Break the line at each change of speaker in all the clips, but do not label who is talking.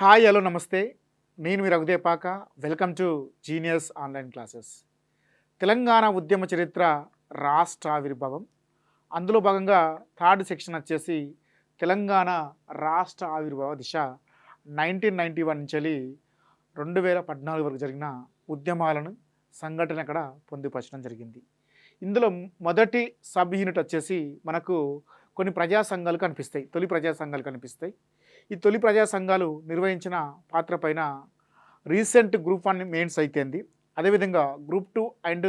Hi hello నమస్తే. నేను మీ Raghudepaka. Welcome to genius online classes. Telangana ఉద్యమ చరిత్ర, రాష్ట్ర ఆవిర్భావం. అందులో భాగంగా థర్డ్ సెక్షన్ వచ్చేసి తెలంగాణ రాష్ట్ర ఆవిర్భావ దిశ 1991 నుంచి 2014 వరకు జరిగిన ఉద్యమాలను సంఘటన అక్కడ పొందుపరచడం జరిగింది. ఇందులో మొదటి సబ్ యూనిట్ వచ్చేసి మనకు కొన్ని ప్రజా సంఘాలు కనిపిస్తాయి. తొలి ప్రజా సంఘాలు కనిపిస్తాయి. ఈ తొలి ప్రజా సంఘాలు నిర్వహించిన పాత్ర పైన రీసెంట్ గ్రూప్ 1 మెయిన్స్ అయితేంది, అదేవిధంగా గ్రూప్ 2 అండ్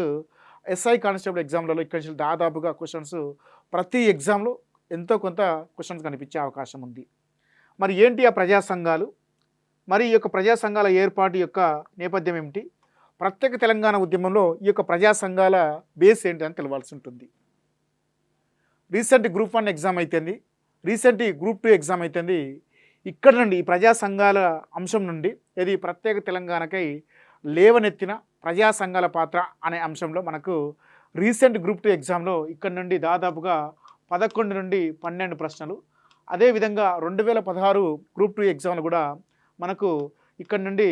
ఎస్ఐ కానిస్టేబుల్ ఎగ్జామ్లలో ఇక్కడ నుంచి దాదాపుగా క్వశ్చన్స్ ప్రతి ఎగ్జామ్లో ఎంతో కొంత క్వశ్చన్స్ కనిపించే అవకాశం ఉంది. మరి ఏంటి ఆ ప్రజా సంఘాలు, మరి ఈ యొక్క ప్రజా సంఘాల ఏర్పాటు యొక్క నేపథ్యం ఏమిటి, ప్రత్యేక తెలంగాణ ఉద్యమంలో ఈ యొక్క ప్రజా సంఘాల బేస్ ఏంటి అని తెలవాల్సి ఉంటుంది. రీసెంట్ గ్రూప్ 1 ఎగ్జామ్ అయితేంది, రీసెంట్ గ్రూప్ 2 ఎగ్జామ్ అయితేంది. ఇక్కడ నుండి ఈ ప్రజా సంఘాల అంశం నుండి ఇది ప్రత్యేక తెలంగాణకై లేవనెత్తిన ప్రజా సంఘాల పాత్ర అనే అంశంలో మనకు రీసెంట్ గ్రూప్ 2 ఎగ్జామ్లో ఇక్కడ నుండి దాదాపుగా 11 నుండి 12 ప్రశ్నలు, అదేవిధంగా 2016 గ్రూప్ 2 ఎగ్జామ్లు కూడా మనకు ఇక్కడ నుండి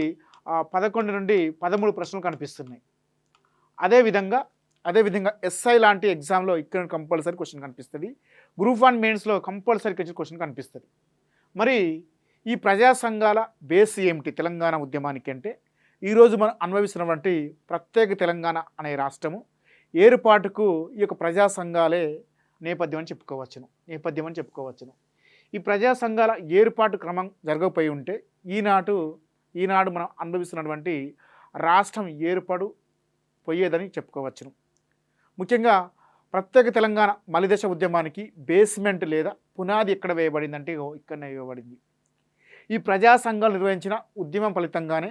11 నుండి 13 ప్రశ్నలు కనిపిస్తున్నాయి. అదేవిధంగా ఎస్ఐ లాంటి ఎగ్జామ్లో ఇక్కడ కంపల్సరీ క్వశ్చన్ కనిపిస్తుంది. గ్రూప్ 1 మెయిన్స్లో కంపల్సరీ క్వశ్చన్ కనిపిస్తుంది. మరి ఈ ప్రజా సంఘాల బేస్ ఏమిటి తెలంగాణ ఉద్యమానికి అంటే, ఈరోజు మనం అనుభవిస్తున్నటువంటి ప్రత్యేక తెలంగాణ అనే రాష్ట్రము ఏర్పాటుకు ఈ యొక్క ప్రజా సంఘాలే నేపథ్యం అని చెప్పుకోవచ్చును. ఈ ప్రజా సంఘాల ఏర్పాటు క్రమం జరగకపోయి ఉంటే ఈనాడు మనం అనుభవిస్తున్నటువంటి రాష్ట్రం ఏర్పడు పోయేదని చెప్పుకోవచ్చును. ముఖ్యంగా ప్రత్యేక తెలంగాణ మలిదశ ఉద్యమానికి బేస్మెంట్ లేదా పునాది ఎక్కడ వేయబడిందంటే ఇక్కడనే వేయబడింది. ఈ ప్రజా సంఘాలు నిర్వహించిన ఉద్యమం ఫలితంగానే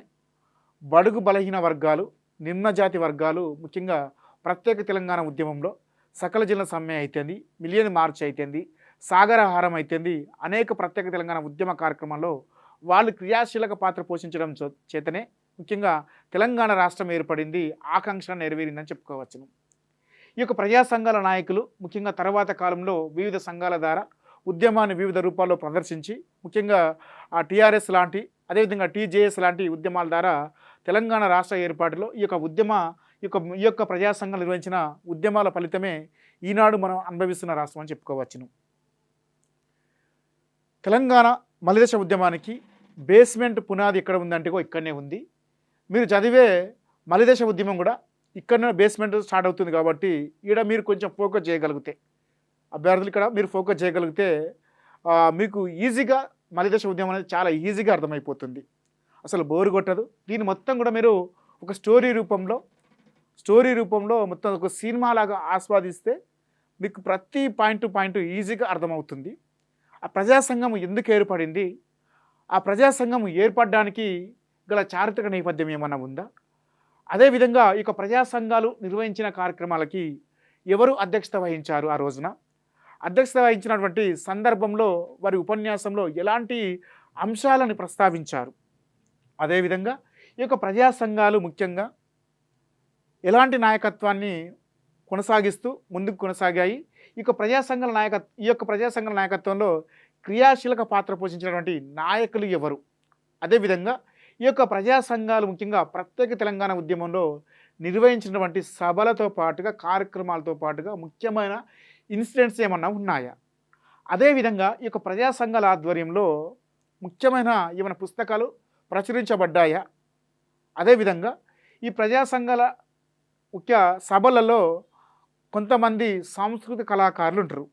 బడుగు బలహీన వర్గాలు, నిమ్నజాతి వర్గాలు ముఖ్యంగా ప్రత్యేక తెలంగాణ ఉద్యమంలో సకల జిల్లా సమ్మె అయితేంది, మిలియన్ మార్చ్ అయితేంది, సాగరహారం అయితేంది, అనేక ప్రత్యేక తెలంగాణ ఉద్యమ కార్యక్రమంలో వాళ్ళు క్రియాశీలక పాత్ర పోషించడం చేతనే ముఖ్యంగా తెలంగాణ రాష్ట్రం ఏర్పడింది, ఆకాంక్ష నెరవేరిందని చెప్పుకోవచ్చును. ఈ యొక్క ప్రజా సంఘాల నాయకులు ముఖ్యంగా తర్వాత కాలంలో వివిధ సంఘాల ద్వారా ఉద్యమాన్ని వివిధ రూపాల్లో ప్రదర్శించి ముఖ్యంగా టీఆర్ఎస్ లాంటి, అదేవిధంగా టీజేఎస్ లాంటి ఉద్యమాల ద్వారా తెలంగాణ రాష్ట్ర ఏర్పాటులో ఈ యొక్క ప్రజా సంఘాలు నిర్వహించిన ఉద్యమాల ఫలితమే ఈనాడు మనం అనుభవిస్తున్న రాష్ట్రం అని చెప్పుకోవచ్చును. తెలంగాణ మలిదశ ఉద్యమానికి బేస్మెంట్ పునాది ఎక్కడ ఉందంటే ఇక్కడనే ఉంది. మీరు చదివే మలిదశ ఉద్యమం కూడా ఇక్కడనే బేస్మెంట్ స్టార్ట్ అవుతుంది. కాబట్టి ఇక్కడ మీరు కొంచెం ఫోకస్ చేయగలిగితే, అభ్యర్థులు ఇక్కడ మీరు ఫోకస్ చేయగలిగితే మీకు ఈజీగా మలిదశ ఉద్యమం అనేది చాలా ఈజీగా అర్థమైపోతుంది. అసలు బోరు కొట్టదు. దీన్ని మొత్తం కూడా మీరు ఒక స్టోరీ రూపంలో మొత్తం ఒక సినిమా లాగా ఆస్వాదిస్తే మీకు ప్రతి పాయింట్ ఈజీగా అర్థమవుతుంది. ఆ ప్రజా సంఘం ఎందుకు ఏర్పడింది, ఆ ప్రజా సంఘం ఏర్పడడానికి గల చారిత్రక నేపథ్యం ఏమన్నా ఉందా, అదేవిధంగా ఈ యొక్క ప్రజా సంఘాలు నిర్వహించిన కార్యక్రమాలకి ఎవరు అధ్యక్షత వహించారు, ఆ రోజున అధ్యక్షత వహించినటువంటి సందర్భంలో వారి ఉపన్యాసంలో ఎలాంటి అంశాలను ప్రస్తావించారు, అదేవిధంగా ఈ యొక్క ప్రజా సంఘాలు ముఖ్యంగా ఎలాంటి నాయకత్వాన్ని కొనసాగిస్తూ ముందుకు కొనసాగాయి, ఈ యొక్క ప్రజా సంఘాల నాయకత్వంలో క్రియాశీలక పాత్ర పోషించినటువంటి నాయకులు ఎవరు, అదేవిధంగా ఈ యొక్క ప్రజా సంఘాలు ముఖ్యంగా ప్రత్యేక తెలంగాణ ఉద్యమంలో నిర్వహించినటువంటి సభలతో పాటుగా కార్యక్రమాలతో పాటుగా ముఖ్యమైన ఇన్సిడెంట్స్ ఏమన్నా ఉన్నాయా, అదేవిధంగా ఈ యొక్క ప్రజా సంఘాల ఆధ్వర్యంలో ముఖ్యమైన ఏమైనా పుస్తకాలు ప్రచురించబడ్డాయా, అదేవిధంగా ఈ ప్రజా సంఘాల ముఖ్య సభలలో కొంతమంది సాంస్కృతిక కళాకారులు ఉంటారు.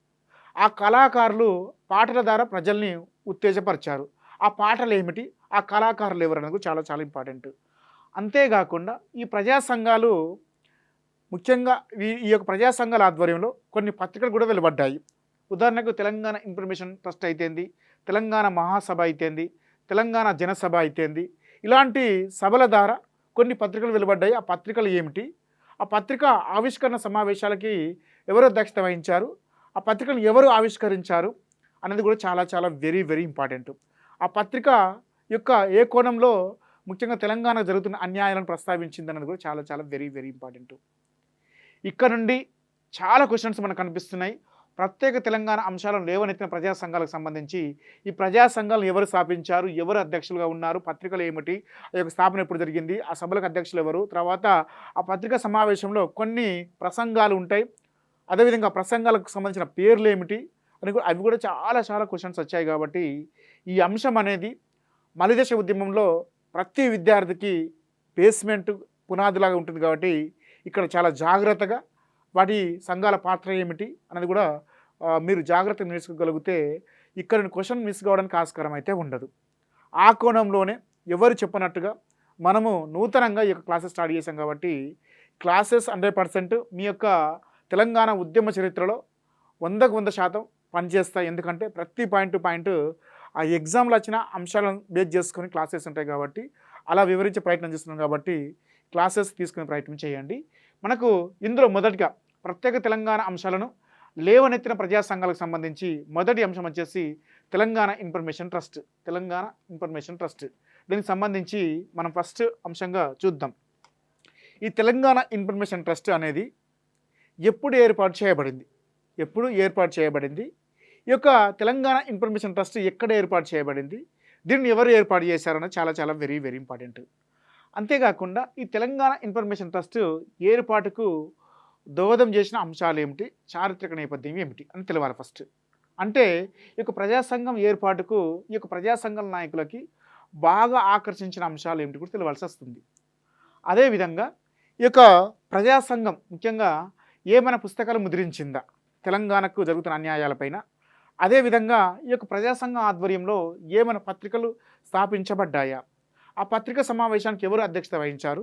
ఆ కళాకారులు పాటల ద్వారా ప్రజల్ని ఉత్తేజపరిచారు. ఆ పాటలు ఏమిటి, ఆ కళాకారులు ఎవరు అనేది చాలా చాలా ఇంపార్టెంట్. అంతేకాకుండా ఈ ప్రజా సంఘాలు ముఖ్యంగా ఈ యొక్క ప్రజా సంఘాల ఆధ్వర్యంలో కొన్ని పత్రికలు కూడా వెలువడ్డాయి. ఉదాహరణకు తెలంగాణ ఇన్ఫర్మేషన్ ట్రస్ట్ అయితేంది, తెలంగాణ మహాసభ అయితేంది, తెలంగాణ జనసభ అయితేంది, ఇలాంటి సభల ద్వారా కొన్ని పత్రికలు వెలువడ్డాయి. ఆ పత్రికలు ఏమిటి, ఆ పత్రిక ఆవిష్కరణ సమావేశాలకి ఎవరు అధ్యక్షత వహించారు, ఆ పత్రికలు ఎవరు ఆవిష్కరించారు అనేది కూడా చాలా చాలా వెరీ వెరీ ఇంపార్టెంట్. ఆ పత్రిక యొక్క ఏ కోణంలో ముఖ్యంగా తెలంగాణ జరుగుతున్న అన్యాయాలను ప్రస్తావించింది అన్నది కూడా చాలా చాలా వెరీ వెరీ ఇంపార్టెంట్. ఇక్కడ నుండి చాలా క్వశ్చన్స్ మనకు కనిపిస్తున్నాయి. ప్రత్యేక తెలంగాణ అంశాలను లేవనెత్తిన ప్రజా సంఘాలకు సంబంధించి ఈ ప్రజా సంఘాలను ఎవరు స్థాపించారు, ఎవరు అధ్యక్షులుగా ఉన్నారు, పత్రికలు ఏమిటి, ఆ యొక్క స్థాపన ఎప్పుడు జరిగింది, ఆ సభలకు అధ్యక్షులు ఎవరు, తర్వాత ఆ పత్రికా సమావేశంలో కొన్ని ప్రసంగాలు ఉంటాయి, అదేవిధంగా ప్రసంగాలకు సంబంధించిన పేర్లు ఏమిటి అని అవి కూడా చాలా చాలా క్వశ్చన్స్ వచ్చాయి. కాబట్టి ఈ అంశం అనేది మలిదశ ఉద్యమంలో ప్రతి విద్యార్థికి బేస్మెంట్ పునాదిలాగా ఉంటుంది. కాబట్టి ఇక్కడ చాలా జాగ్రత్తగా వాటి సంఘాల పాత్ర ఏమిటి అనేది కూడా మీరు జాగ్రత్తగా నేర్చుకోగలిగితే ఇక్కడ క్వశ్చన్ మిస్ కావడానికి ఆస్కారం అయితే ఉండదు. ఆ కోణంలోనే ఎవరు చెప్పనట్టుగా మనము నూతనంగా ఈ యొక్క క్లాసెస్ స్టార్ట్ చేసాం. కాబట్టి క్లాసెస్ 100% మీ యొక్క తెలంగాణ ఉద్యమ చరిత్రలో 100కు 100% పనిచేస్తాయి. ఎందుకంటే ప్రతి పాయింట్ టు పాయింట్ ఆ ఎగ్జామ్లో వచ్చిన అంశాలను బేస్ చేసుకొని క్లాసెస్ ఉంటాయి. కాబట్టి అలా వివరించే ప్రయత్నం చేస్తున్నాం. కాబట్టి క్లాసెస్ తీసుకునే ప్రయత్నం చేయండి. మనకు ఇందులో మొదటిగా ప్రత్యేక తెలంగాణ అంశాలను లేవనెత్తిన ప్రజా సంఘాలకు సంబంధించి మొదటి అంశం వచ్చేసి Telangana information trust. Telangana information trust దీనికి సంబంధించి మనం ఫస్ట్ అంశంగా చూద్దాం. ఈ తెలంగాణ ఇన్ఫర్మేషన్ ట్రస్ట్ అనేది ఎప్పుడు ఏర్పాటు చేయబడింది, ఈ యొక్క తెలంగాణ ఇన్ఫర్మేషన్ ట్రస్ట్ ఎక్కడ ఏర్పాటు చేయబడింది, దీన్ని ఎవరు ఏర్పాటు చేశారన్నది చాలా చాలా వెరీ వెరీ ఇంపార్టెంట్. అంతేకాకుండా ఈ తెలంగాణ ఇన్ఫర్మేషన్ ట్రస్ట్ ఏర్పాటుకు దోహదం చేసిన అంశాలు ఏమిటి, చారిత్రక నేపథ్యం ఏమిటి అని తెలవాలి ఫస్ట్. అంటే ఈ యొక్క ప్రజాసంఘం ఏర్పాటుకు ఈ యొక్క ప్రజాసంఘం నాయకులకి బాగా ఆకర్షించిన అంశాలు ఏమిటి కూడా తెలవాల్సి వస్తుంది. అదేవిధంగా ఈ యొక్క ప్రజాసంఘం ముఖ్యంగా ఏమైనా పుస్తకాలు ముద్రించిందా తెలంగాణకు జరుగుతున్న అన్యాయాలపైన, అదేవిధంగా ఈ యొక్క ప్రజాసంఘం ఆధ్వర్యంలో ఏమైనా పత్రికలు స్థాపించబడ్డాయా, ఆ పత్రికా సమావేశానికి ఎవరు అధ్యక్షత వహించారు,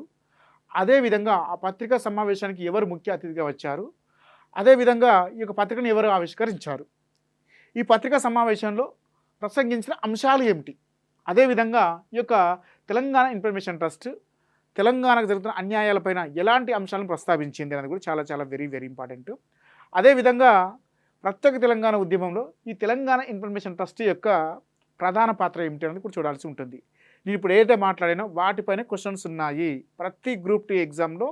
అదేవిధంగా ఆ పత్రికా సమావేశానికి ఎవరు ముఖ్య అతిథిగా వచ్చారు, అదేవిధంగా ఈ యొక్క పత్రికను ఎవరు ఆవిష్కరించారు, ఈ పత్రికా సమావేశంలో ప్రసంగించిన అంశాలు ఏమిటి, అదేవిధంగా ఈ యొక్క తెలంగాణ ఇన్ఫర్మేషన్ ట్రస్ట్ తెలంగాణకు జరుగుతున్న అన్యాయాలపైన ఎలాంటి అంశాలను ప్రస్తావించింది అనేది కూడా చాలా చాలా వెరీ వెరీ ఇంపార్టెంట్. అదేవిధంగా ప్రత్యేక తెలంగాణ ఉద్యమంలో ఈ తెలంగాణ ఇన్ఫర్మేషన్ ట్రస్ట్ యొక్క ప్రధాన పాత్ర ఏమిటి అనేది కూడా చూడాల్సి ఉంటుంది. నేను ఇప్పుడు ఏదైతే మాట్లాడానో వాటిపైన క్వశ్చన్స్ ఉన్నాయి. ప్రతి గ్రూప్ 2 ఎగ్జామ్లో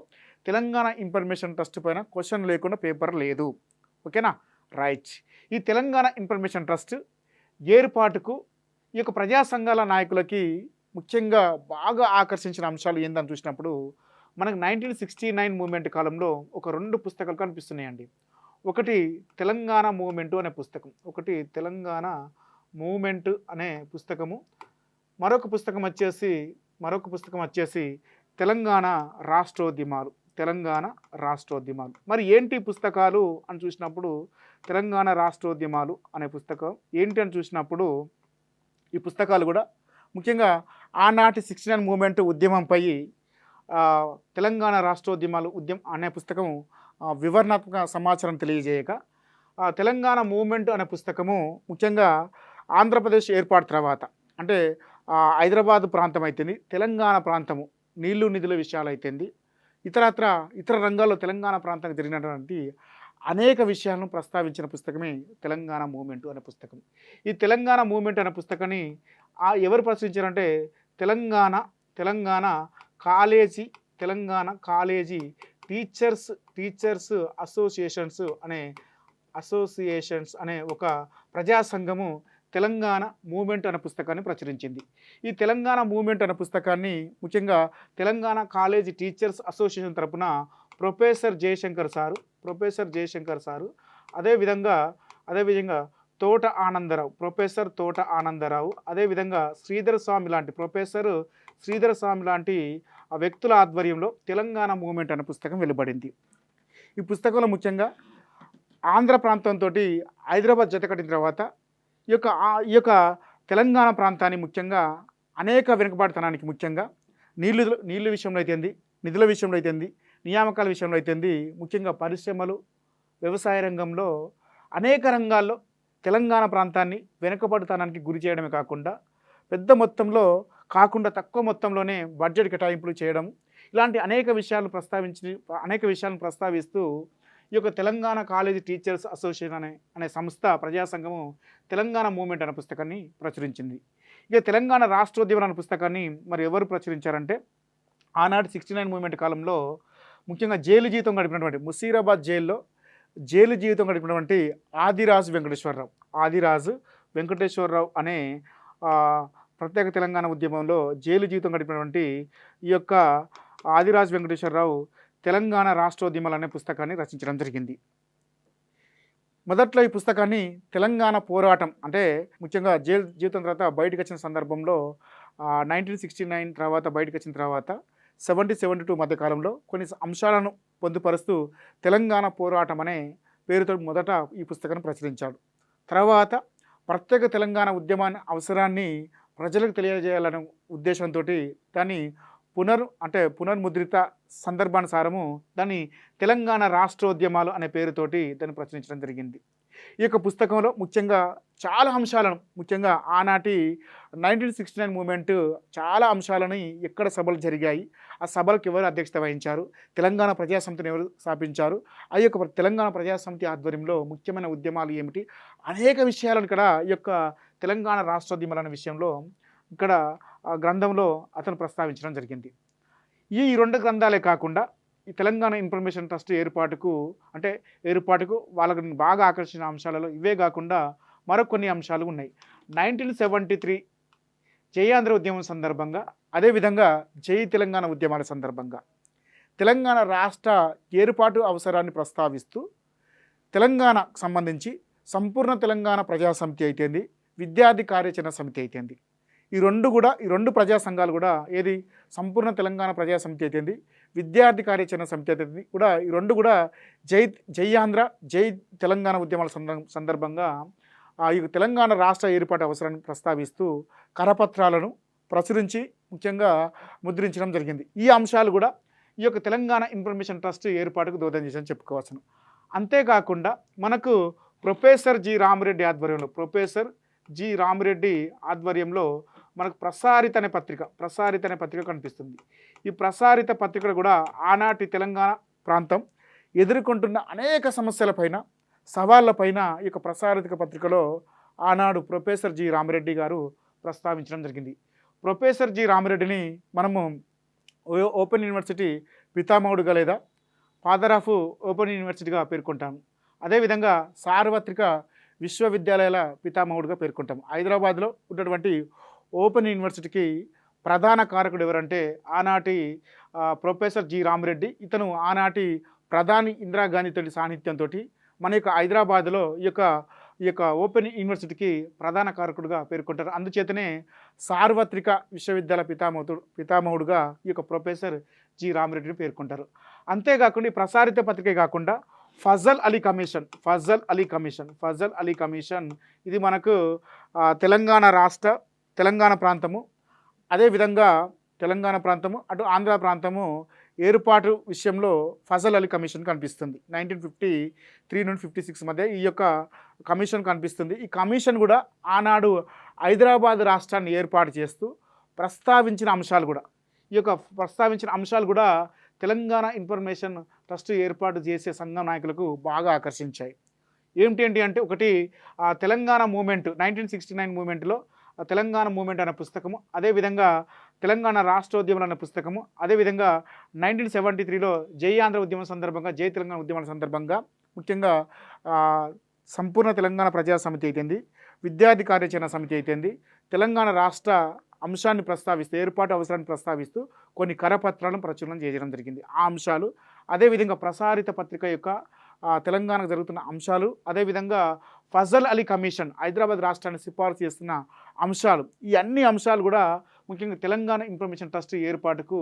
తెలంగాణ ఇన్ఫర్మేషన్ ట్రస్ట్ పైన క్వశ్చన్ లేకుండా పేపర్ లేదు. ఓకేనా, రైట్. ఈ తెలంగాణ ఇన్ఫర్మేషన్ ట్రస్ట్ ఏర్పాటుకు ఈ యొక్క ప్రజా సంఘాల నాయకులకి ముఖ్యంగా బాగా ఆకర్షించిన అంశాలు ఏందని చూసినప్పుడు మనకు 1969 మూమెంట్ కాలంలో ఒక 2 పుస్తకాలు కనిపిస్తున్నాయండి. ఒకటి తెలంగాణ మూమెంటు అనే పుస్తకం, ఒకటి తెలంగాణ మూమెంట్ అనే పుస్తకము, మరొక పుస్తకం వచ్చేసి తెలంగాణ రాష్ట్రోద్యమాలు. మరి ఏంటి పుస్తకాలు అని చూసినప్పుడు తెలంగాణ రాష్ట్రోద్యమాలు అనే పుస్తకం ఏంటి అని చూసినప్పుడు ఈ పుస్తకాలు కూడా ముఖ్యంగా ఆనాటి 69 మూమెంట్ ఉద్యమంపై తెలంగాణ రాష్ట్రోద్యమాలు అనే పుస్తకం వివరణాత్మక సమాచారం తెలియజేయక, తెలంగాణ మూమెంట్ అనే పుస్తకము ముఖ్యంగా ఆంధ్రప్రదేశ్ ఏర్పాటు తర్వాత అంటే హైదరాబాద్ ప్రాంతం అయితేంది, తెలంగాణ ప్రాంతము నీళ్లు నిధుల విషయాలు అయితేంది, ఇతర రంగాల్లో తెలంగాణ ప్రాంతానికి జరిగినటువంటి అనేక విషయాలను ప్రస్తావించిన పుస్తకమే తెలంగాణ మూమెంట్ అనే పుస్తకం. ఈ తెలంగాణ మూమెంట్ అనే పుస్తకాన్ని ఎవరు ప్రచురించారంటే తెలంగాణ కాలేజీ టీచర్స్ అసోసియేషన్స్ అనే ఒక ప్రజా సంఘము తెలంగాణ మూమెంట్ అనే పుస్తకాన్ని ప్రచురించింది. ఈ తెలంగాణ మూమెంట్ అనే పుస్తకాన్ని ముఖ్యంగా తెలంగాణ కాలేజీ టీచర్స్ అసోసియేషన్ తరపున ప్రొఫెసర్ జయశంకర్ సారు, అదేవిధంగా ప్రొఫెసర్ తోట ఆనందరావు, అదేవిధంగా ప్రొఫెసర్ శ్రీధర స్వామి లాంటి వ్యక్తుల ఆధ్వర్యంలో తెలంగాణ మూమెంట్ అనే పుస్తకం వెలువడింది. ఈ పుస్తకంలో ముఖ్యంగా ఆంధ్ర ప్రాంతంతో హైదరాబాద్ జతకట్టిన తర్వాత ఈ యొక్క తెలంగాణ ప్రాంతాన్ని ముఖ్యంగా అనేక వెనుకబాటుతనానికి ముఖ్యంగా నీళ్ళు విషయంలో అయితేంది, నిధుల విషయంలో అయితేంది, నియామకాల విషయంలో అయితేంది, ముఖ్యంగా పరిశ్రమలు, వ్యవసాయ రంగంలో అనేక రంగాల్లో తెలంగాణ ప్రాంతాన్ని వెనుకబాటుతనానికి గురి చేయడమే కాకుండా తక్కువ మొత్తంలోనే బడ్జెట్ కేటాయింపులు చేయడం, ఇలాంటి అనేక విషయాలను ప్రస్తావిస్తూ ఈ యొక్క తెలంగాణ కాలేజీ టీచర్స్ అసోసియేషన్ అనే సంస్థ ప్రజా సంఘము తెలంగాణ మూమెంట్ అనే పుస్తకాన్ని ప్రచురించింది. ఇక తెలంగాణ రాష్ట్రోద్యమం అనే పుస్తకాన్ని మరి ఎవరు ప్రచురించారంటే ఆనాటి 69 మూమెంట్ కాలంలో ముఖ్యంగా జైలు జీవితం గడిపినటువంటి ముషీరాబాద్ జైల్లో జైలు జీవితం గడిపినటువంటి ఆదిరాజు వెంకటేశ్వరరావు. ఆదిరాజు వెంకటేశ్వరరావు అనే ప్రత్యేక తెలంగాణ ఉద్యమంలో జైలు జీవితం గడిపినటువంటి ఈ యొక్క ఆదిరాజు వెంకటేశ్వరరావు తెలంగాణ రాష్ట్రోద్యమాలు అనే పుస్తకాన్ని రచించడం జరిగింది. మొదట్లో ఈ పుస్తకాన్ని తెలంగాణ పోరాటం అంటే ముఖ్యంగా జైలు జీవితం తర్వాత బయటకు వచ్చిన సందర్భంలో 1969 తర్వాత బయటకు వచ్చిన తర్వాత 70-72 మధ్య కాలంలో కొన్ని అంశాలను పొందుపరుస్తూ తెలంగాణ పోరాటం అనే పేరుతో మొదట ఈ పుస్తకాన్ని ప్రచురించాడు. తర్వాత ప్రత్యేక తెలంగాణ ఉద్యమాన్ని అవసరాన్ని ప్రజలకు తెలియజేయాలనే ఉద్దేశంతో దాన్ని పునర్ముద్రిత సందర్భానుసారము దాన్ని తెలంగాణ రాష్ట్రోద్యమాలు అనే పేరుతోటి దాన్ని ప్రచురించడం జరిగింది. ఈ యొక్క పుస్తకంలో ముఖ్యంగా చాలా అంశాలను ముఖ్యంగా ఆనాటి 1969 మూమెంట్ చాలా అంశాలని ఎక్కడ సభలు జరిగాయి, ఆ సభలకు ఎవరు అధ్యక్షత వహించారు, తెలంగాణ ప్రజాసమితిని ఎవరు స్థాపించారు, ఆ యొక్క తెలంగాణ ప్రజాసమితి ఆధ్వర్యంలో ముఖ్యమైన ఉద్యమాలు ఏమిటి, అనేక విషయాలను ఇక్కడ ఈ యొక్క తెలంగాణ రాష్ట్రోద్యమాలు అనే విషయంలో ఇక్కడ గ్రంథంలో అతను ప్రస్తావించడం జరిగింది. ఈ 2 గ్రంథాలే కాకుండా ఈ తెలంగాణ ఇన్ఫర్మేషన్ ట్రస్ట్ ఏర్పాటుకు వాళ్ళకు బాగా ఆకర్షించిన అంశాలలో ఇవే కాకుండా మరికొన్ని అంశాలు ఉన్నాయి. 1973 జయాంధ్ర ఉద్యమం సందర్భంగా, అదేవిధంగా జై తెలంగాణ ఉద్యమాల సందర్భంగా తెలంగాణ రాష్ట్ర ఏర్పాటు అవసరాన్ని ప్రస్తావిస్తూ తెలంగాణకు సంబంధించి సంపూర్ణ తెలంగాణ ప్రజాసమితి అయితేంది, విద్యార్థి కార్యాచరణ సమితి అయితేంది, ఈ రెండు ప్రజా సంఘాలు కూడా ఏది సంపూర్ణ తెలంగాణ ప్రజాసమితి అయితేంది, విద్యార్థి కార్యాచరణ సమితి అయితేంది కూడా ఈ రెండు కూడా జై ఆంధ్ర జై తెలంగాణ ఉద్యమాల సందర్భంగా ఈ తెలంగాణ రాష్ట్ర ఏర్పాటు అవసరాన్ని ప్రస్తావిస్తూ కరపత్రాలను ప్రచురించి ముఖ్యంగా ముద్రించడం జరిగింది. ఈ అంశాలు కూడా ఈ యొక్క తెలంగాణ ఇన్ఫర్మేషన్ ట్రస్ట్ ఏర్పాటుకు దోహదం చేశాయని చెప్పుకోవచ్చును. అంతేకాకుండా మనకు ప్రొఫెసర్ జి రామిరెడ్డి ఆధ్వర్యంలో మనకు ప్రసారిత అనే పత్రిక కనిపిస్తుంది. ఈ ప్రసారిత పత్రిక కూడా ఆనాటి తెలంగాణ ప్రాంతం ఎదుర్కొంటున్న అనేక సమస్యలపైన సవాళ్ళపైన ఈ యొక్క ప్రసారిత పత్రికలో ఆనాడు ప్రొఫెసర్ జి రామిరెడ్డి గారు ప్రస్తావించడం జరిగింది. ప్రొఫెసర్ జి రామిరెడ్డిని మనము ఓపెన్ యూనివర్సిటీ పితామహుడుగా లేదా ఫాదర్ ఆఫ్ ఓపెన్ యూనివర్సిటీగా పేర్కొంటాము. అదేవిధంగా సార్వత్రిక విశ్వవిద్యాలయాల పితామహుడుగా పేర్కొంటాం. హైదరాబాద్లో ఉన్నటువంటి ఓపెన్ యూనివర్సిటీకి ప్రధాన కారకుడు ఎవరంటే ఆనాటి ప్రొఫెసర్ జి రామిరెడ్డి. ఇతను ఆనాటి ప్రధాని ఇందిరాగాంధీ తోటి సాన్నిధ్యంతో మన యొక్క హైదరాబాద్లో ఈ యొక్క ఓపెన్ యూనివర్సిటీకి ప్రధాన కారకుడుగా పేర్కొంటారు. అందుచేతనే సార్వత్రిక విశ్వవిద్యాలయ పితామహుడుగా ఈ యొక్క ప్రొఫెసర్ జి రామిరెడ్డిని పేర్కొంటారు. అంతేకాకుండా ఈ ప్రసారిత పత్రికే కాకుండా ఫజల్ అలీ కమిషన్ ఇది మనకు తెలంగాణ ప్రాంతము, అదేవిధంగా తెలంగాణ ప్రాంతము అటు ఆంధ్ర ప్రాంతము ఏర్పాటు విషయంలో ఫజల్ అలీ కమిషన్ కనిపిస్తుంది. 1953 నుండి 56 మధ్య ఈ యొక్క కమిషన్ కనిపిస్తుంది. ఈ కమిషన్ కూడా ఆనాడు హైదరాబాద్ రాష్ట్రాన్ని ఏర్పాటు చేస్తూ ప్రస్తావించిన అంశాలు కూడా తెలంగాణ ఇన్ఫర్మేషన్ ట్రస్ట్ ఏర్పాటు చేసే సంఘం నాయకులకు బాగా ఆకర్షించాయి. ఏంటి అంటే ఒకటి తెలంగాణ మూమెంట్ 1969 మూమెంట్లో తెలంగాణ మూమెంట్ అనే పుస్తకము, అదేవిధంగా తెలంగాణ రాష్ట్రోద్యమాలు అనే పుస్తకము, అదేవిధంగా 1973లో జై ఆంధ్ర ఉద్యమం సందర్భంగా జై తెలంగాణ ఉద్యమాల సందర్భంగా ముఖ్యంగా సంపూర్ణ తెలంగాణ ప్రజాసమితి అయితేంది, విద్యార్థి కార్యాచరణ సమితి అయితేంది, తెలంగాణ రాష్ట్ర అంశాన్ని ప్రస్తావిస్తూ ఏర్పాటు అవసరాన్ని ప్రస్తావిస్తూ కొన్ని కరపత్రాలను ప్రచురణ చేయడం జరిగింది. ఆ అంశాలు అదేవిధంగా ప్రసారిత పత్రిక యొక్క తెలంగాణకు జరుగుతున్న అంశాలు, అదేవిధంగా ఫజల్ అలీ కమిషన్ హైదరాబాద్ రాష్ట్రాన్ని సిఫార్సు చేస్తున్న అంశాలు, ఈ అన్ని అంశాలు కూడా ముఖ్యంగా తెలంగాణ ఇన్ఫర్మేషన్ ట్రస్ట్ ఏర్పాటుకు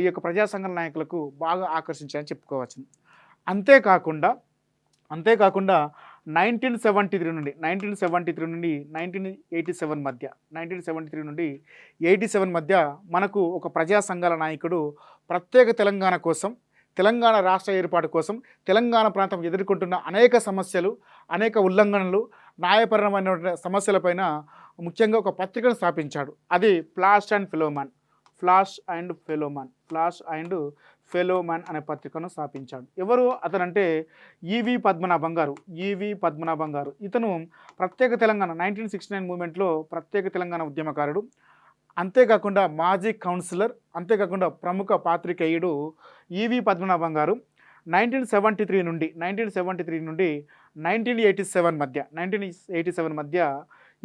ఈ యొక్క ప్రజా సంఘాల నాయకులకు బాగా ఆకర్షించాయని చెప్పుకోవచ్చు. అంతేకాకుండా 1973 నుండి 1987 నుండి 87 మధ్య మనకు ఒక ప్రజా సంఘాల నాయకుడు ప్రత్యేక తెలంగాణ కోసం, తెలంగాణ రాష్ట్ర ఏర్పాటు కోసం తెలంగాణ ప్రాంతం ఎదుర్కొంటున్న అనేక సమస్యలు, అనేక ఉల్లంఘనలు, న్యాయపరమైన సమస్యలపైన ముఖ్యంగా ఒక పత్రికను స్థాపించాడు. అది ఫ్లాష్ అండ్ ఫెలోమాన్ అనే పత్రికను స్థాపించాడు. ఎవరు అతనంటే ఈవి పద్మనాభం గారు. ఇతను ప్రత్యేక తెలంగాణ 1969 మూమెంట్లో ప్రత్యేక తెలంగాణ ఉద్యమకారుడు, అంతేకాకుండా మాజీ కౌన్సిలర్, అంతేకాకుండా ప్రముఖ పాత్రికేయుడు ఈవి పద్మనాభం గారు 1973 నుండి 1987 మధ్య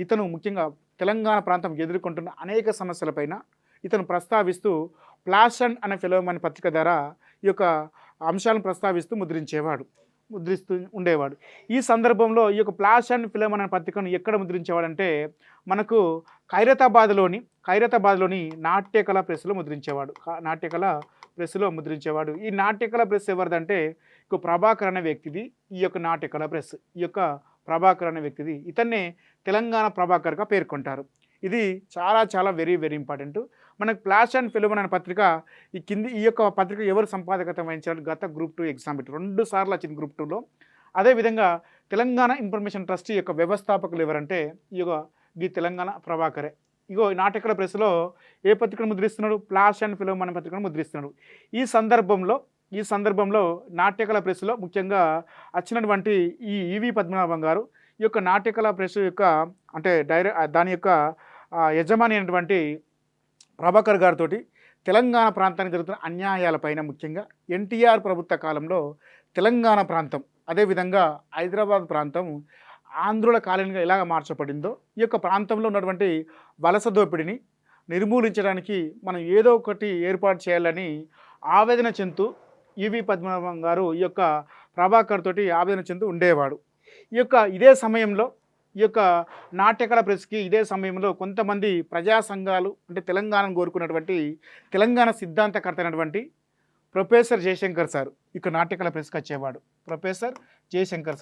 ఇతను ముఖ్యంగా తెలంగాణ ప్రాంతం ఎదుర్కొంటున్న అనేక సమస్యలపైన ఇతను ప్రస్తావిస్తూ ప్లాషన్ అనే ఫిలోమన్ పత్రిక ద్వారా ఈ యొక్క అంశాలను ప్రస్తావిస్తూ ముద్రిస్తూ ఉండేవాడు. ఈ సందర్భంలో ఈ యొక్క ప్లాష్ అండ్ ఫిలోమన్ అనే పత్రికను ఎక్కడ ముద్రించేవాడంటే మనకు ఖైరతాబాద్లోని నాట్యకళ ప్రెస్లో ముద్రించేవాడు. ఈ నాట్యకళ ప్రెస్ ఎవరిదంటే ఇక ప్రభాకర్ అనే వ్యక్తిది. ఈ యొక్క నాట్యకళ ప్రెస్ ప్రభాకర్ అనే వ్యక్తిది. ఇతన్నే తెలంగాణ ప్రభాకర్గా పేర్కొంటారు. ఇది చాలా చాలా వెరీ వెరీ ఇంపార్టెంట్. మనకు ప్లాష్ అండ్ ఫిలోమన్ అనే పత్రిక ఈ యొక్క పత్రిక ఎవరు సంపాదకత వహించారు? గత గ్రూప్ 2 ఎగ్జామ్ 2 సార్లు వచ్చింది గ్రూప్ 2లో. అదేవిధంగా తెలంగాణ ఇన్ఫర్మేషన్ ట్రస్ట్ యొక్క వ్యవస్థాపకులు ఎవరంటే ఈ తెలంగాణ ప్రభాకరే. నాటకల ప్రెస్లో ఏ పత్రికను ముద్రిస్తున్నాడు? ప్లాష్ అండ్ ఫిలోమన్ అనే పత్రికను ముద్రిస్తున్నాడు. ఈ సందర్భంలో నాట్యకళ ప్రెస్లో ముఖ్యంగా వచ్చినటువంటి ఈ ఈవి పద్మనాభం గారు ఈ యొక్క నాట్యకళ ప్రెస్ యొక్క అంటే దాని యొక్క యజమాని అయినటువంటి ప్రభాకర్ గారితో తెలంగాణ ప్రాంతానికి జరుగుతున్న అన్యాయాలపైన ముఖ్యంగా ఎన్టీఆర్ ప్రభుత్వ కాలంలో తెలంగాణ ప్రాంతం అదేవిధంగా హైదరాబాద్ ప్రాంతం ఆంధ్రుల కాలనీగా ఎలాగ మార్చబడిందో ఈ యొక్క ప్రాంతంలో ఉన్నటువంటి వలస దోపిడిని నిర్మూలించడానికి మనం ఏదో ఒకటి ఏర్పాటు చేయాలని ఆవేదన చెందుతూ ఈవి పద్మనాభం గారు ఈ యొక్క ప్రభాకర్ తోటి ఆవేదన చెందుతూ ఉండేవాడు. ఇదే సమయంలో ఈ యొక్క నాట్యకళ ప్రెస్కి ఇదే సమయంలో కొంతమంది ప్రజా సంఘాలు అంటే తెలంగాణను కోరుకున్నటువంటి తెలంగాణ సిద్ధాంతకర్త అయినటువంటి ప్రొఫెసర్ జయశంకర్ సార్ ఇక నాట్యకళ ప్రెస్కి వచ్చేవాడు. ప్రొఫెసర్ జయశంకర్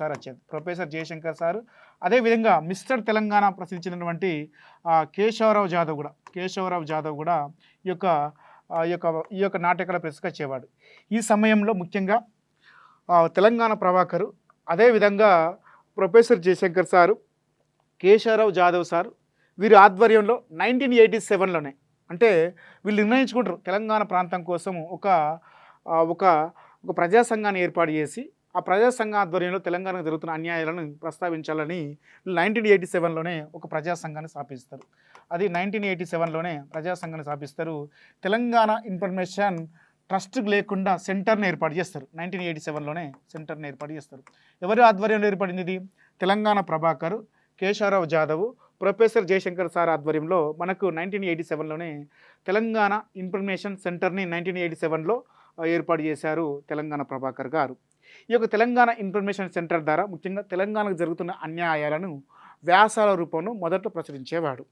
సార్ అదేవిధంగా మిస్టర్ తెలంగాణ ప్రసిద్ధి చెందినటువంటి కేశవరావు జాదవ్ కూడా ఈ యొక్క నాట్యకళ ప్రెస్కి వచ్చేవాడు. ఈ సమయంలో ముఖ్యంగా తెలంగాణ ప్రభాకరు అదేవిధంగా professor Jayashankar sir Keshava Rao Jadhav sir వీరి ఆధ్వర్యంలో 1987లోనే అంటే వీళ్ళు నిర్ణయించుకుంటారు తెలంగాణ ప్రాంతం కోసం ఒక ప్రజా సంఘాన్ని ఏర్పాటు చేసి ఆ ప్రజా సంఘ ఆధ్వర్యంలో తెలంగాణకు జరుగుతున్న అన్యాయాలను ప్రస్తావించాలని 1987లోనే ఒక ప్రజా సంఘాన్ని స్థాపిస్తారు. అది 1987లోనే ప్రజా సంఘాన్ని స్థాపిస్తారు. తెలంగాణ ఇన్ఫర్మేషన్ ట్రస్ట్ లేకుండా సెంటర్ని ఏర్పాటు చేస్తారు. 1987లోనే సెంటర్ని ఏర్పాటు చేస్తారు. ఎవరి ఆధ్వర్యంలో ఏర్పడింది ఇది? తెలంగాణ ప్రభాకర్, కేశవరావు జాదవ్, ప్రొఫెసర్ జయశంకర్ సార్ ఆధ్వర్యంలో మనకు 1987లోనే తెలంగాణ ఇన్ఫర్మేషన్ సెంటర్ని 1987లో ఏర్పాటు చేశారు తెలంగాణ ప్రభాకర్ గారు. ఈ యొక్క తెలంగాణ ఇన్ఫర్మేషన్ సెంటర్ ద్వారా ముఖ్యంగా తెలంగాణకు జరుగుతున్న అన్యాయాలను వ్యాసాల రూపంలో మొదట్లో ప్రచురించేవాడు.